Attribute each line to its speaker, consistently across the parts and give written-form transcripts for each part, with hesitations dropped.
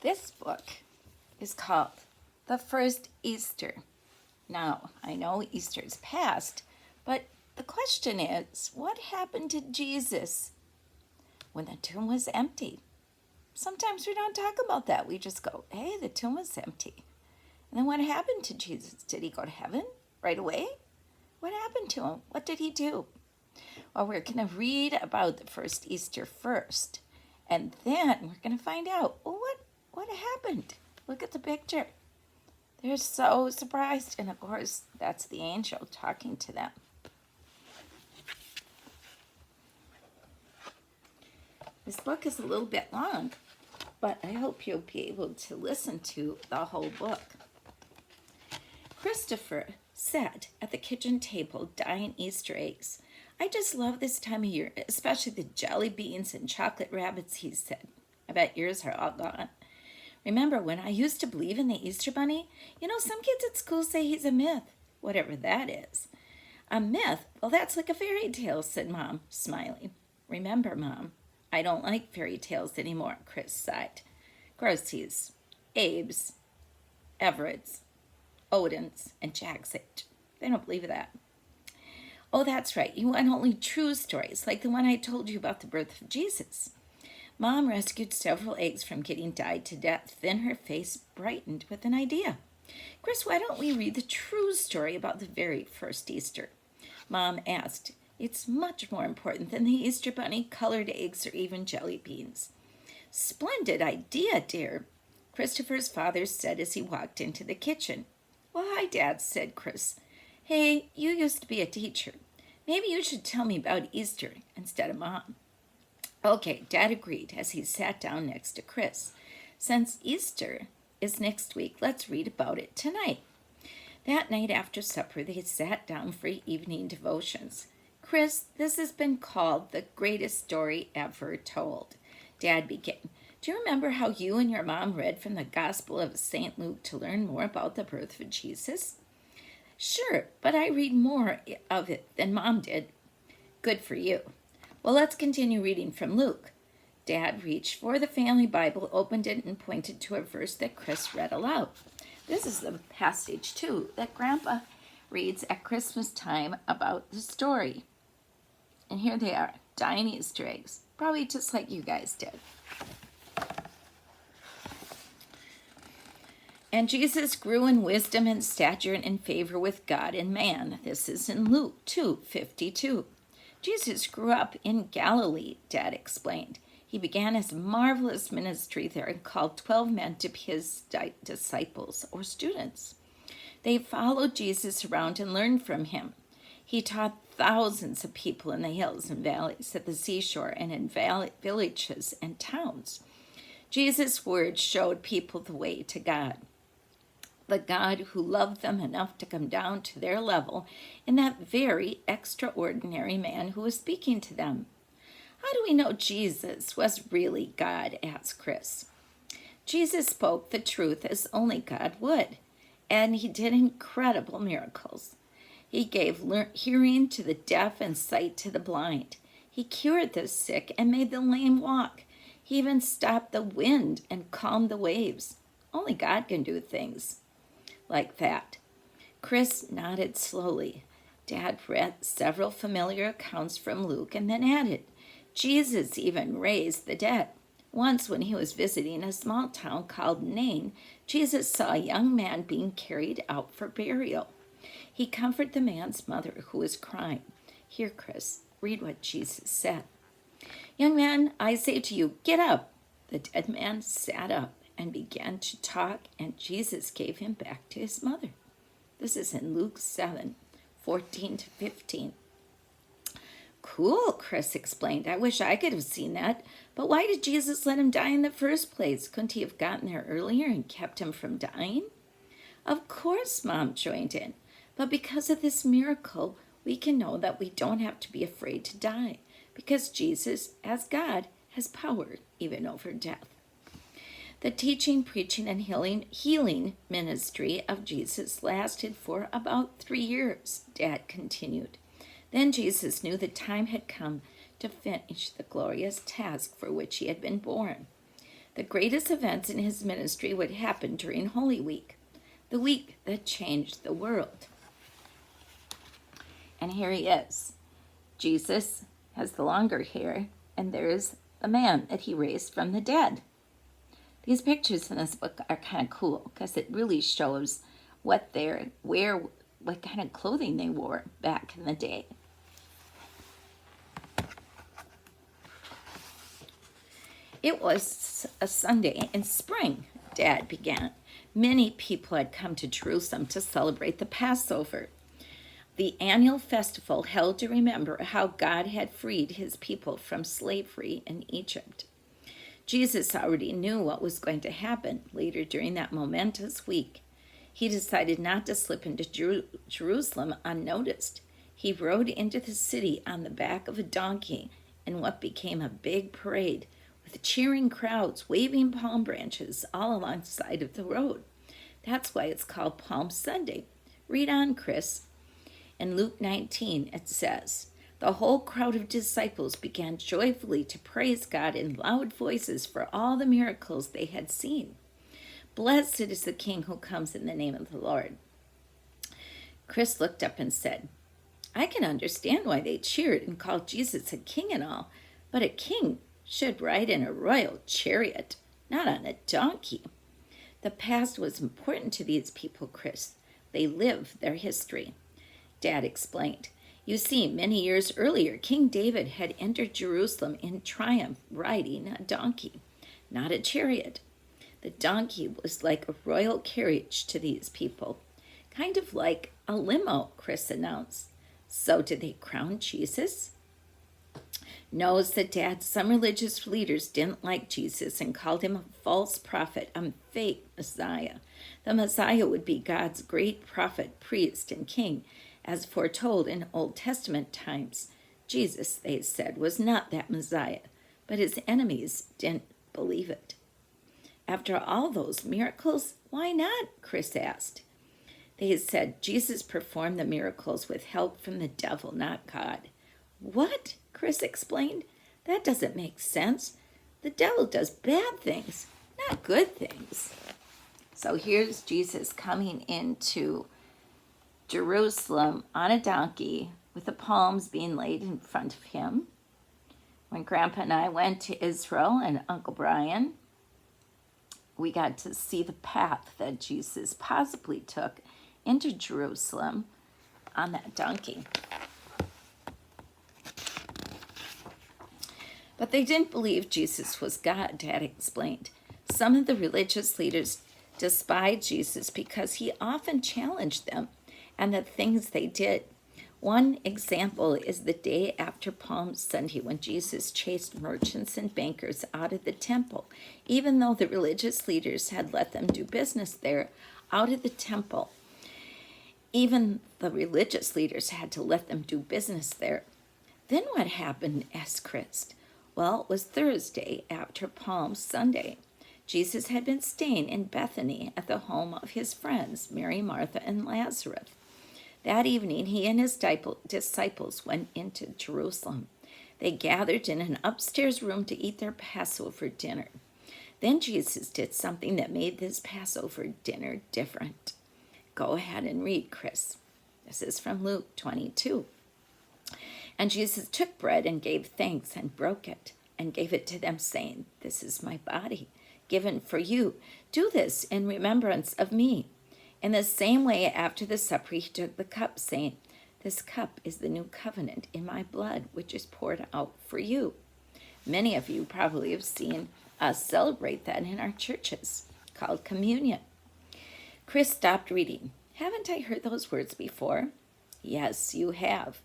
Speaker 1: This book is called The First Easter. Now, I know Easter's past, but the question is, what happened to Jesus when the tomb was empty? Sometimes we don't talk about that. We just go, hey, the tomb was empty. And then what happened to Jesus? Did he go to heaven right away? What happened to him? What did he do? Well, we're going to read about the first Easter first, and then we're going to find out, what happened? Look at the picture. They're so surprised, and of course, that's the angel talking to them. This book is a little bit long, but I hope you'll be able to listen to the whole book. Christopher sat at the kitchen table dyeing Easter eggs. I just love this time of year, especially the jelly beans and chocolate rabbits, he said. I bet yours are all gone. Remember when I used to believe in the Easter Bunny? You know, some kids at school say he's a myth, whatever that is. A myth? Well, that's like a fairy tale, said Mom, smiling. Remember, Mom, I don't like fairy tales anymore, Chris sighed. Grossy's, Abe's, Everett's, Odin's, and Jack's age. They don't believe that. Oh, that's right. You want only true stories, like the one I told you about the birth of Jesus. Mom rescued several eggs from getting dyed to death. Then her face brightened with an idea. Chris, why don't we read the true story about the very first Easter? Mom asked. It's much more important than the Easter Bunny, colored eggs, or even jelly beans. Splendid idea, dear, Christopher's father said as he walked into the kitchen. Well, hi, Dad, said Chris. Hey, you used to be a teacher. Maybe you should tell me about Easter instead of Mom. Okay, Dad agreed as he sat down next to Chris. Since Easter is next week, let's read about it tonight. That night after supper, they sat down for evening devotions. Chris, this has been called the greatest story ever told. Dad began. Do you remember how you and your mom read from the Gospel of St. Luke to learn more about the birth of Jesus? Sure, but I read more of it than Mom did. Good for you. Well, let's continue reading from Luke. Dad reached for the family Bible, opened it, and pointed to a verse that Chris read aloud. This is the passage, too, that Grandpa reads at Christmas time about the story. And here they are, dyeing Easter eggs, probably just like you guys did. And Jesus grew in wisdom and stature and in favor with God and man. This is in Luke 2:52. Jesus grew up in Galilee, Dad explained. He began his marvelous ministry there and called 12 men to be his disciples or students. They followed Jesus around and learned from him. He taught thousands of people in the hills and valleys, at the seashore, and in villages and towns. Jesus' words showed people the way to God. The God who loved them enough to come down to their level in that very extraordinary man who was speaking to them. How do we know Jesus was really God? Asked Chris. Jesus spoke the truth as only God would, and he did incredible miracles. He gave hearing to the deaf and sight to the blind. He cured the sick and made the lame walk. He even stopped the wind and calmed the waves. Only God can do things like that. Chris nodded slowly. Dad read several familiar accounts from Luke and then added, Jesus even raised the dead. Once when he was visiting a small town called Nain, Jesus saw a young man being carried out for burial. He comforted the man's mother who was crying. Here, Chris, read what Jesus said. Young man, I say to you, get up. The dead man sat up and began to talk, and Jesus gave him back to his mother. This is in Luke 7:14-15. Cool, Chris explained. I wish I could have seen that. But why did Jesus let him die in the first place? Couldn't he have gotten there earlier and kept him from dying? Of course, Mom joined in. But because of this miracle, we can know that we don't have to be afraid to die, because Jesus, as God, has power even over death. The teaching, preaching, and healing ministry of Jesus lasted for about 3 years, Dad continued. Then Jesus knew the time had come to finish the glorious task for which he had been born. The greatest events in his ministry would happen during Holy Week, the week that changed the world. And here he is. Jesus has the longer hair, and there's the man that he raised from the dead. These pictures in this book are kind of cool because it really shows what kind of clothing they wore back in the day. It was a Sunday in spring, Dad began. Many people had come to Jerusalem to celebrate the Passover, the annual festival held to remember how God had freed his people from slavery in Egypt. Jesus already knew what was going to happen later during that momentous week. He decided not to slip into Jerusalem unnoticed. He rode into the city on the back of a donkey in what became a big parade, with cheering crowds waving palm branches all alongside of the road. That's why it's called Palm Sunday. Read on, Chris. In Luke 19, it says, "The whole crowd of disciples began joyfully to praise God in loud voices for all the miracles they had seen. Blessed is the King who comes in the name of the Lord." Chris looked up and said, "I can understand why they cheered and called Jesus a king and all, but a king should ride in a royal chariot, not on a donkey." The past was important to these people, Chris. They lived their history. Dad explained. You see, many years earlier, King David had entered Jerusalem in triumph riding a donkey, not a chariot. The donkey was like a royal carriage to these people, kind of like a limo, Chris announced. So did they crown Jesus? No, said Dad. Some religious leaders didn't like Jesus and called him a false prophet, a fake Messiah. The Messiah would be God's great prophet, priest, and king, as foretold in Old Testament times. Jesus, they said, was not that Messiah, but his enemies didn't believe it. After all those miracles, why not? Chris asked. They said Jesus performed the miracles with help from the devil, not God. What? Chris explained. That doesn't make sense. The devil does bad things, not good things. So here's Jesus coming into Jerusalem on a donkey with the palms being laid in front of him. When Grandpa and I went to Israel and Uncle Brian, we got to see the path that Jesus possibly took into Jerusalem on that donkey. But they didn't believe Jesus was God, Dad explained. Some of the religious leaders despised Jesus because he often challenged them and the things they did. One example is the day after Palm Sunday when Jesus chased merchants and bankers out of the temple, even though the religious leaders had let them do business there out of the temple. Even the religious leaders had to let them do business there. Then what happened? Asked Chris. Well, it was Thursday after Palm Sunday. Jesus had been staying in Bethany at the home of his friends, Mary, Martha, and Lazarus. That evening, he and his disciples went into Jerusalem. They gathered in an upstairs room to eat their Passover dinner. Then Jesus did something that made this Passover dinner different. Go ahead and read, Chris. This is from Luke 22. And Jesus took bread and gave thanks and broke it and gave it to them, saying, "This is my body, given for you. Do this in remembrance of me." In the same way, after the supper, he took the cup, saying, "This cup is the new covenant in my blood, which is poured out for you." Many of you probably have seen us celebrate that in our churches, called communion. Chris stopped reading. Haven't I heard those words before? Yes, you have.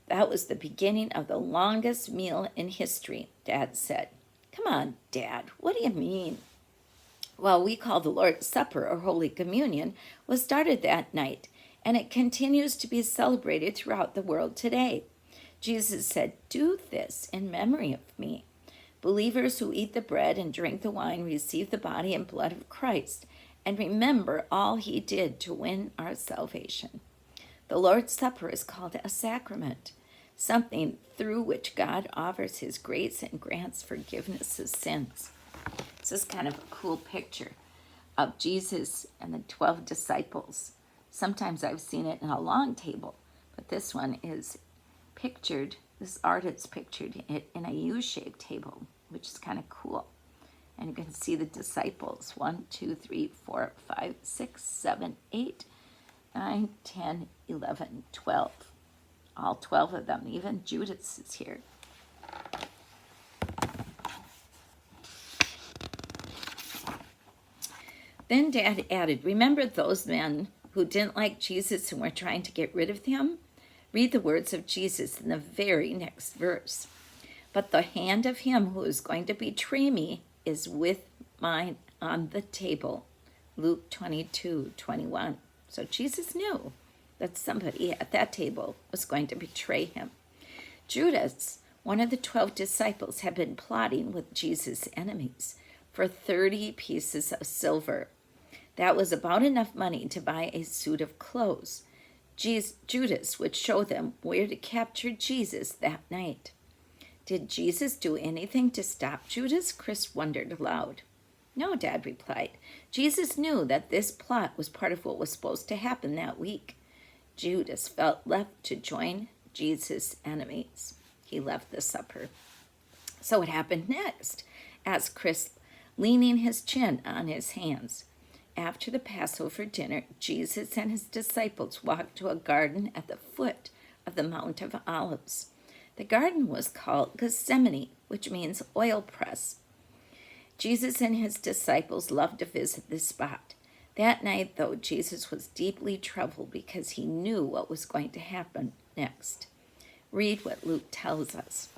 Speaker 1: That was the beginning of the longest meal in history, Dad said. Come on, Dad, what do you mean? Well, we call the Lord's Supper or Holy Communion was started that night, and it continues to be celebrated throughout the world today. Jesus said, "Do this in memory of me." Believers who eat the bread and drink the wine receive the body and blood of Christ and remember all he did to win our salvation. The Lord's Supper is called a sacrament, something through which God offers his grace and grants forgiveness of sins. This is kind of a cool picture of Jesus and the 12 disciples. Sometimes I've seen it in a long table, but this one is pictured, this artist pictured it in a U-shaped table, which is kind of cool. And you can see the disciples, 1, 2, 3, 4, 5, 6, 7, 8, 9, 10, 11, 12. All 12 of them, even Judas is here. Then Dad added, remember those men who didn't like Jesus and were trying to get rid of him? Read the words of Jesus in the very next verse. But the hand of him who is going to betray me is with mine on the table. Luke 22:21. So Jesus knew that somebody at that table was going to betray him. Judas, one of the 12 disciples, had been plotting with Jesus' enemies for 30 pieces of silver. That was about enough money to buy a suit of clothes. Judas would show them where to capture Jesus that night. Did Jesus do anything to stop Judas? Chris wondered aloud. No, Dad replied. Jesus knew that this plot was part of what was supposed to happen that week. Judas felt left to join Jesus' enemies. He left the supper. So what happened next? Asked Chris, leaning his chin on his hands. After the Passover dinner, Jesus and his disciples walked to a garden at the foot of the Mount of Olives. The garden was called Gethsemane, which means oil press. Jesus and his disciples loved to visit this spot. That night, though, Jesus was deeply troubled because he knew what was going to happen next. Read what Luke tells us.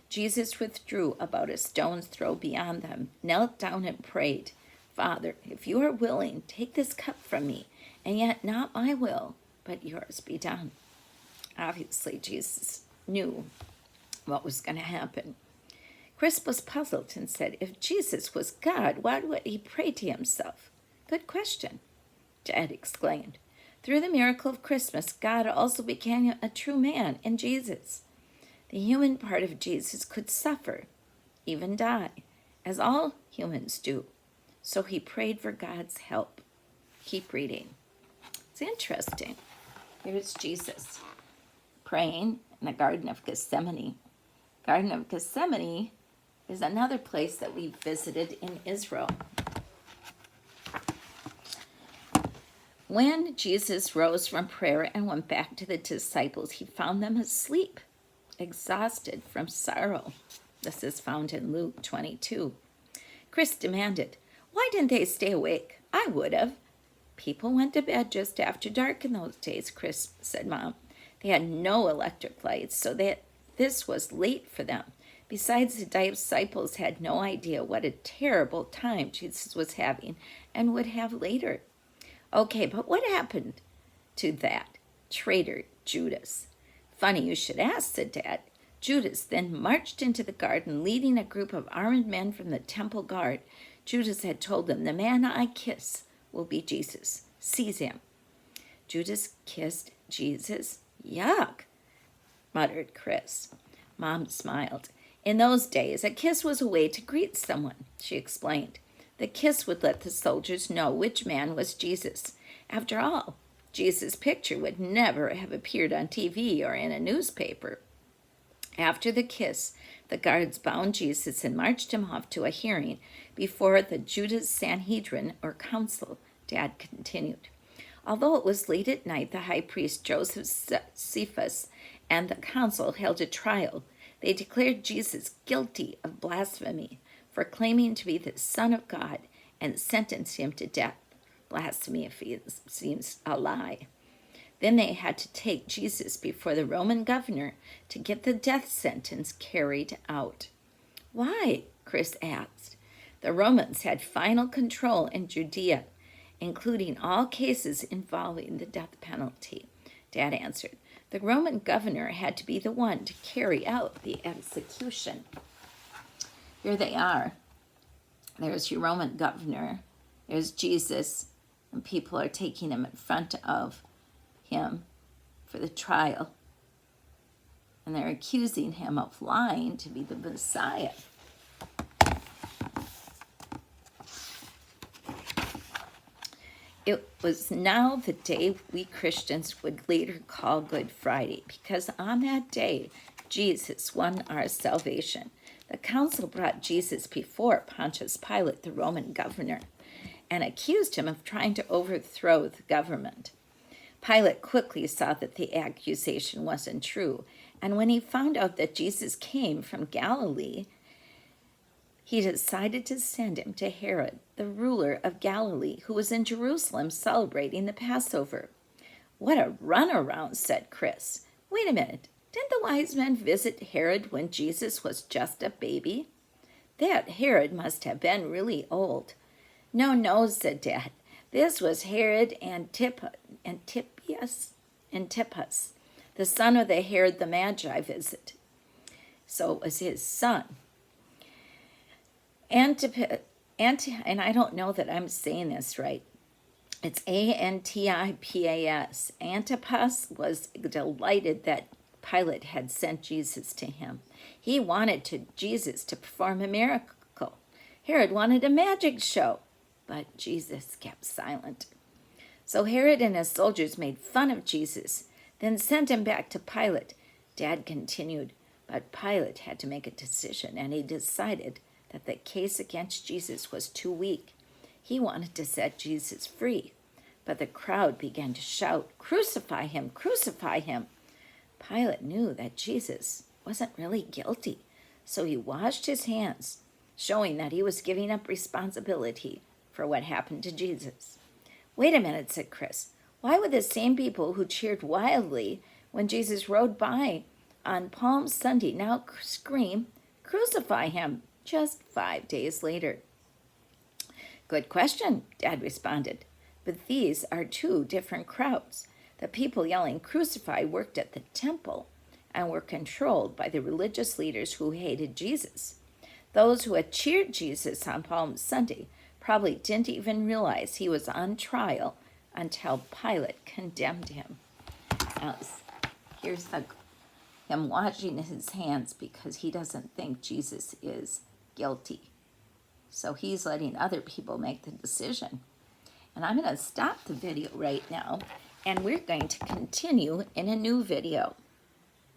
Speaker 1: Jesus withdrew about a stone's throw beyond them, knelt down and prayed, Father, if you are willing, take this cup from me, and yet not my will, but yours be done. Obviously, Jesus knew what was going to happen. Chris was puzzled and said, if Jesus was God, why would he pray to himself? Good question, Dad exclaimed. Through the miracle of Christmas, God also became a true man in Jesus. The human part of Jesus could suffer, even die, as all humans do. So he prayed for God's help. Keep reading. It's interesting. Here's Jesus praying in the Garden of Gethsemane. Garden of Gethsemane is another place that we visited in Israel. When Jesus rose from prayer and went back to the disciples, he found them asleep, exhausted from sorrow. This is found in Luke 22. Chris demanded, why didn't they stay awake? I would have. People went to bed just after dark in those days, Chris said, Mom. They had no electric lights, so that this was late for them. Besides, the disciples had no idea what a terrible time Jesus was having and would have later. Okay, but what happened to that traitor Judas? Funny you should ask, said Dad. Judas then marched into the garden, leading a group of armed men from the temple guard. Judas had told them, the man I kiss will be Jesus. Seize him. Judas kissed Jesus? Yuck, muttered Chris. Mom smiled. In those days, a kiss was a way to greet someone, she explained. The kiss would let the soldiers know which man was Jesus. After all, Jesus' picture would never have appeared on TV or in a newspaper. After the kiss, the guards bound Jesus and marched him off to a hearing before the Judas Sanhedrin or council, Dad continued. Although it was late at night, the high priest Joseph Cephas and the council held a trial. They declared Jesus guilty of blasphemy for claiming to be the Son of God and sentenced him to death. Blasphemy seems a lie. Then they had to take Jesus before the Roman governor to get the death sentence carried out. Why? Chris asked. The Romans had final control in Judea, including all cases involving the death penalty. Dad answered. The Roman governor had to be the one to carry out the execution. Here they are. There's your Roman governor. There's Jesus, and people are taking him in front of him for the trial. And they're accusing him of lying to be the Messiah. It was now the day we Christians would later call Good Friday, because on that day, Jesus won our salvation. The council brought Jesus before Pontius Pilate, the Roman governor, and accused him of trying to overthrow the government. Pilate quickly saw that the accusation wasn't true, and when he found out that Jesus came from Galilee, he decided to send him to Herod, the ruler of Galilee, who was in Jerusalem celebrating the Passover. What a runaround, said Chris. Wait a minute. Didn't the wise men visit Herod when Jesus was just a baby? That Herod must have been really old. No, said Dad. This was Herod Antipas, the son of the Herod the Magi visit. So it was his son. And I don't know that I'm saying this right. It's Antipas. Antipas was delighted that Pilate had sent Jesus to him. He wanted Jesus to perform a miracle. Herod wanted a magic show, but Jesus kept silent. So Herod and his soldiers made fun of Jesus, then sent him back to Pilate. Dad continued, but Pilate had to make a decision, and he decided that the case against Jesus was too weak. He wanted to set Jesus free, but the crowd began to shout, "Crucify him! Crucify him!" Pilate knew that Jesus wasn't really guilty, so he washed his hands, showing that he was giving up responsibility for what happened to Jesus. Wait a minute, said Chris. Why would the same people who cheered wildly when Jesus rode by on Palm Sunday now scream, "Crucify him," just 5 days later? Good question, Dad responded. But these are two different crowds. The people yelling "Crucify" worked at the temple and were controlled by the religious leaders who hated Jesus. Those who had cheered Jesus on Palm Sunday probably didn't even realize he was on trial until Pilate condemned him. Now, here's him washing his hands because he doesn't think Jesus is guilty. So he's letting other people make the decision. And I'm going to stop the video right now, and we're going to continue in a new video.